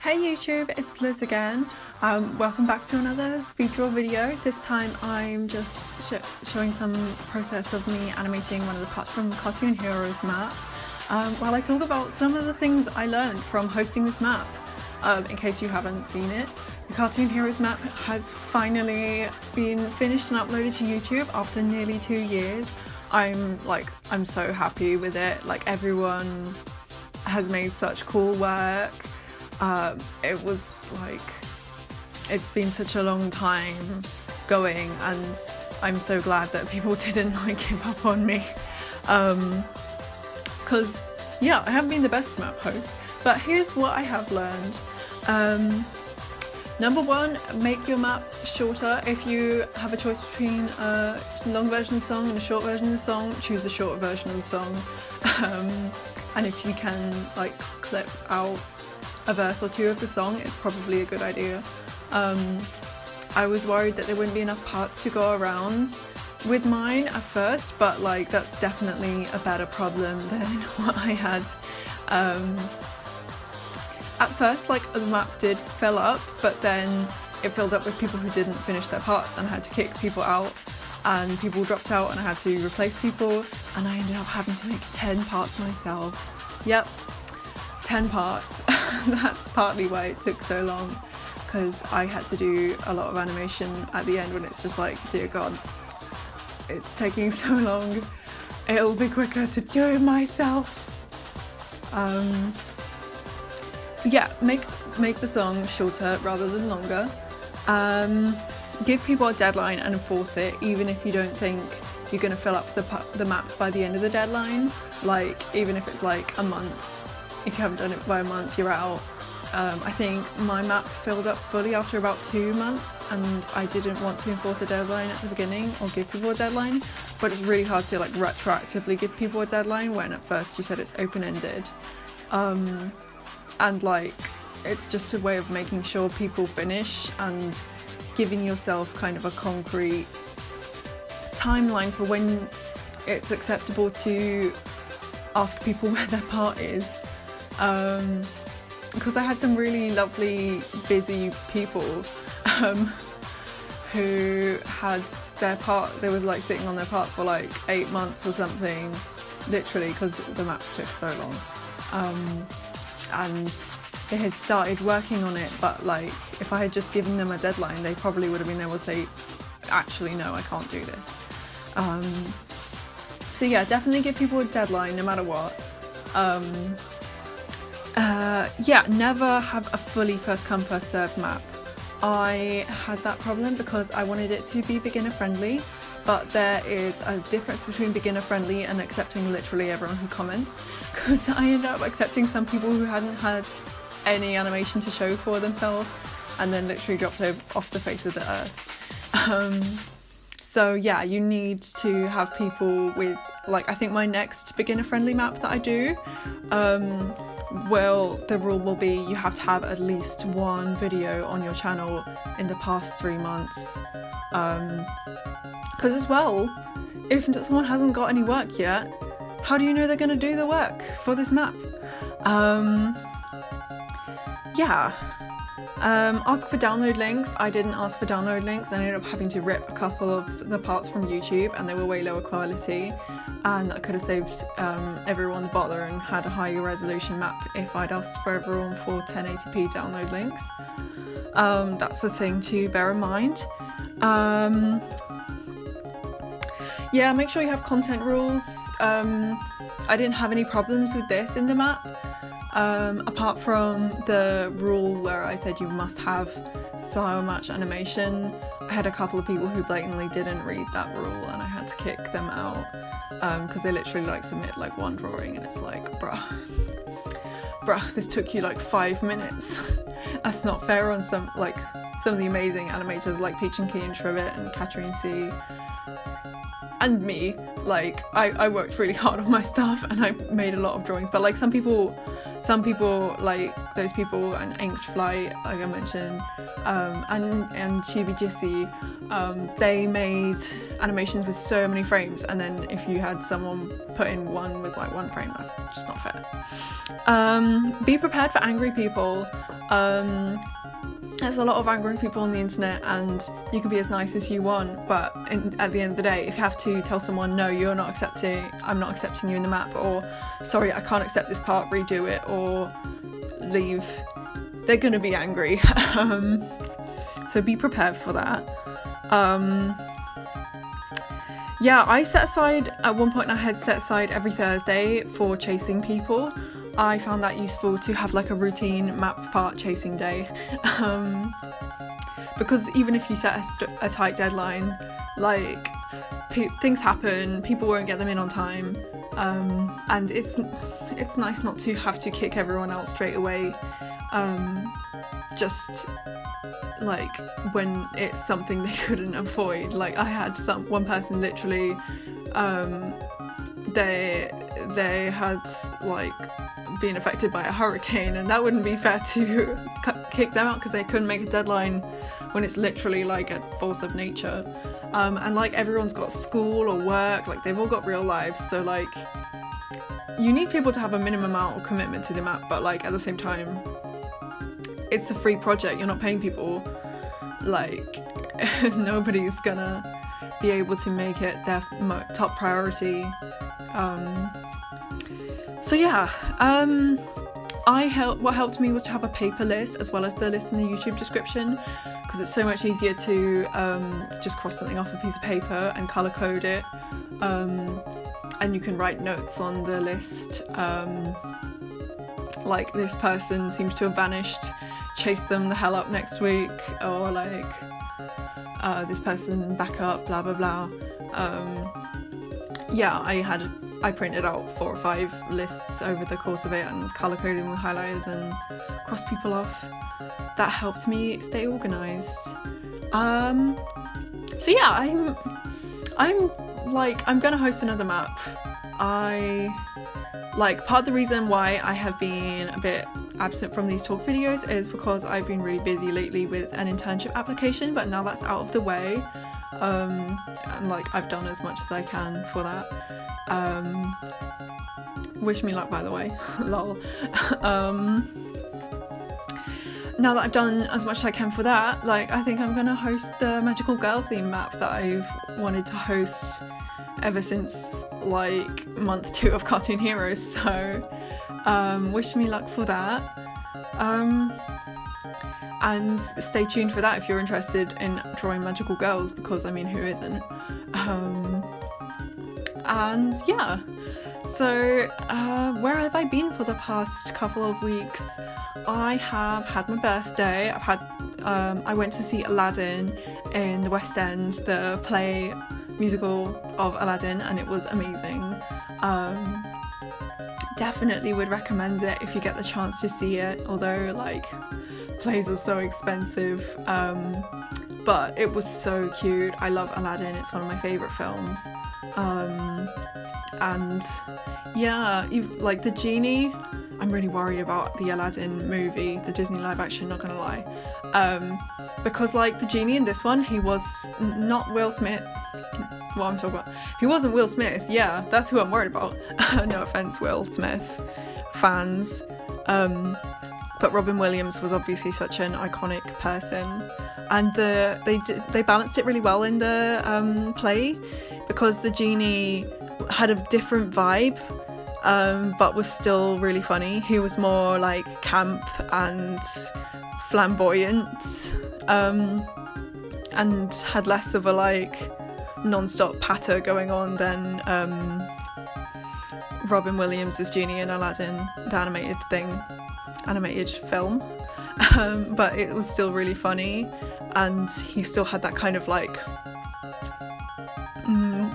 Hey YouTube, it's Liz again. Welcome back to another speed draw video. This time I'm just showing some process of me animating one of the parts from the Cartoon Heroes map, while I talk about some of the things I learned from hosting this map. In case you haven't seen it, the Cartoon Heroes map has finally been finished and uploaded to YouTube after nearly 2 years. I'm so happy with it. Like, everyone has made such cool work. It was like, it's been such a long time going, and I'm so glad that people didn't give up on me, because yeah, I haven't been the best map host, but here's what I have learned. Number one, make your map shorter. If you have a choice between a long version of the song and a short version of the song, choose the short version of the song. And if you can clip out a verse or two of the song, it's probably a good idea. I was worried that there wouldn't be enough parts to go around with mine at first, but that's definitely a better problem than what I had. At first, the map did fill up, but then it filled up with people who didn't finish their parts, and I had to kick people out, and people dropped out, and I had to replace people, and I ended up having to make 10 parts myself. Yep, 10 parts. That's partly why it took so long, because I had to do a lot of animation at the end when it's just dear God, it's taking so long. It'll be quicker to do it myself. So yeah, make the song shorter rather than longer. Give people a deadline and enforce it, even if you don't think you're going to fill up the map by the end of the deadline. Even if it's a month. If you haven't done it by a month, you're out. I think my map filled up fully after about 2 months, and I didn't want to enforce a deadline at the beginning or give people a deadline, but it's really hard to retroactively give people a deadline when at first you said it's open-ended. And it's just a way of making sure people finish and giving yourself kind of a concrete timeline for when it's acceptable to ask people where their part is. Because I had some really lovely, busy people who had their part, they were sitting on their part for 8 months or something, literally, because the map took so long. And they had started working on it, but if I had just given them a deadline, they probably would have been able to say, actually no, I can't do this. So yeah, definitely give people a deadline no matter what. Yeah, never have a fully first come first served map. I had that problem because I wanted it to be beginner friendly, but there is a difference between beginner friendly and accepting literally everyone who comments, because I ended up accepting some people who hadn't had any animation to show for themselves and then literally dropped off the face of the earth. So yeah, you need to have people with, I think my next beginner friendly map that I do, the rule will be you have to have at least one video on your channel in the past 3 months. Because as well, if someone hasn't got any work yet, how do you know they're going to do the work for this map? Yeah. Ask for download links. I didn't ask for download links. I ended up having to rip a couple of the parts from YouTube, and they were way lower quality, and that could have saved everyone the bother and had a higher resolution map if I'd asked for everyone for 1080p download links. That's the thing to bear in mind. Yeah, make sure you have content rules. I didn't have any problems with this in the map. Apart from the rule where I said you must have so much animation. I had a couple of people who blatantly didn't read that rule, and I had to kick them out because they literally submit one drawing, and it's bruh, this took you 5 minutes. That's not fair on some of the amazing animators like Peach and Key and Trivet and Katarine C. and me, like I worked really hard on my stuff and I made a lot of drawings, but like some people like those people and Inked Flight, like I mentioned, and Chibi Jissi, they made animations with so many frames, and then if you had someone put in one with like 1 frame, that's just not fair. Be prepared for angry people. There's a lot of angry people on the internet, and you can be as nice as you want, but at the end of the day, if you have to tell someone, no, I'm not accepting you in the map, or sorry, I can't accept this part, redo it, or leave, they're gonna be angry. So be prepared for that. Yeah, I set aside, at one point I had set aside every Thursday for chasing people. I found that useful to have like a routine map part chasing day, because even if you set a tight deadline, like things happen, people won't get them in on time, and it's nice not to have to kick everyone out straight away, just like when it's something they couldn't avoid. Like I had one person literally, they had like been affected by a hurricane, and that wouldn't be fair to kick them out because they couldn't make a deadline when it's literally like a force of nature, and like everyone's got school or work, like they've all got real lives, so like you need people to have a minimum amount of commitment to the map, but like at the same time it's a free project, you're not paying people, like nobody's gonna be able to make it their top priority. So yeah, what helped me was to have a paper list as well as the list in the YouTube description, because it's so much easier to just cross something off a piece of paper and colour code it, and you can write notes on the list, like this person seems to have vanished, chase them the hell up next week, or like this person back up, blah blah blah. Yeah, I printed out 4 or 5 lists over the course of it and colour coded them with highlighters and crossed people off. That helped me stay organised. So yeah, I'm gonna host another map. Part of the reason why I have been a bit absent from these talk videos is because I've been really busy lately with an internship application, but now that's out of the way, and like I've done as much as I can for that. Wish me luck, by the way. Lol. Now that I've done as much as I can for that, like I think I'm gonna host the magical girl theme map that I've wanted to host ever since like month 2 of Cartoon Heroes, so wish me luck for that, and stay tuned for that if you're interested in drawing magical girls, because I mean, who isn't? And yeah, so where have I been for the past couple of weeks? I have had my birthday. I went to see Aladdin in the West End, the play musical of Aladdin, and it was amazing. Definitely would recommend it if you get the chance to see it, although like plays are so expensive, but it was so cute. I love Aladdin, it's one of my favourite films. And yeah, like the genie, I'm really worried about the Aladdin movie, the Disney live action, not gonna lie, because like the genie in this one, he was not Will Smith. What I'm talking about, he wasn't Will Smith. Yeah, that's who I'm worried about. No offense, Will Smith fans, but Robin Williams was obviously such an iconic person, and they balanced it really well in the play, because the genie had a different vibe, but was still really funny. He was more like camp and flamboyant, and had less of a like non-stop patter going on than Robin Williams' genie in Aladdin, the animated film. But it was still really funny, and he still had that kind of like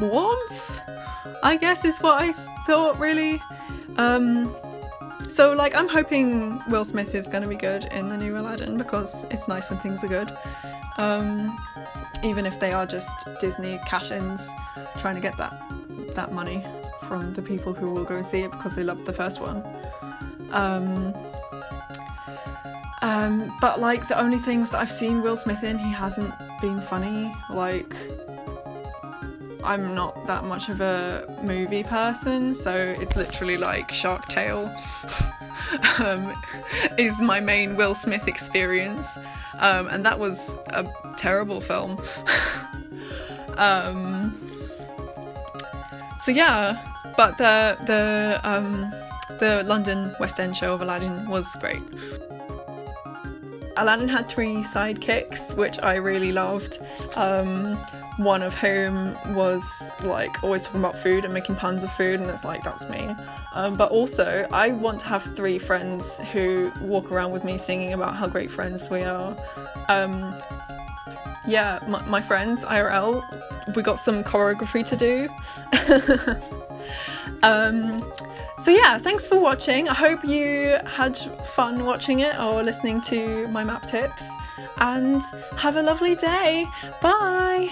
warmth, I guess is what I thought, really. So like I'm hoping Will Smith is going to be good in the new Aladdin, because it's nice when things are good. even if they are just Disney cash-ins, trying to get that money from the people who will go and see it because they loved the first one. But like the only things that I've seen Will Smith in, he hasn't been funny. Like, I'm not that much of a movie person, so it's literally like Shark Tale is my main Will Smith experience, and that was a terrible film. So yeah, but the London West End show of Aladdin was great. Aladdin had 3 sidekicks, which I really loved, one of whom was like always talking about food and making puns of food, and it's like, that's me. But also, I want to have 3 friends who walk around with me singing about how great friends we are. Yeah, my friends, IRL, we got some choreography to do. So yeah, thanks for watching. I hope you had fun watching it or listening to my map tips, and have a lovely day. Bye!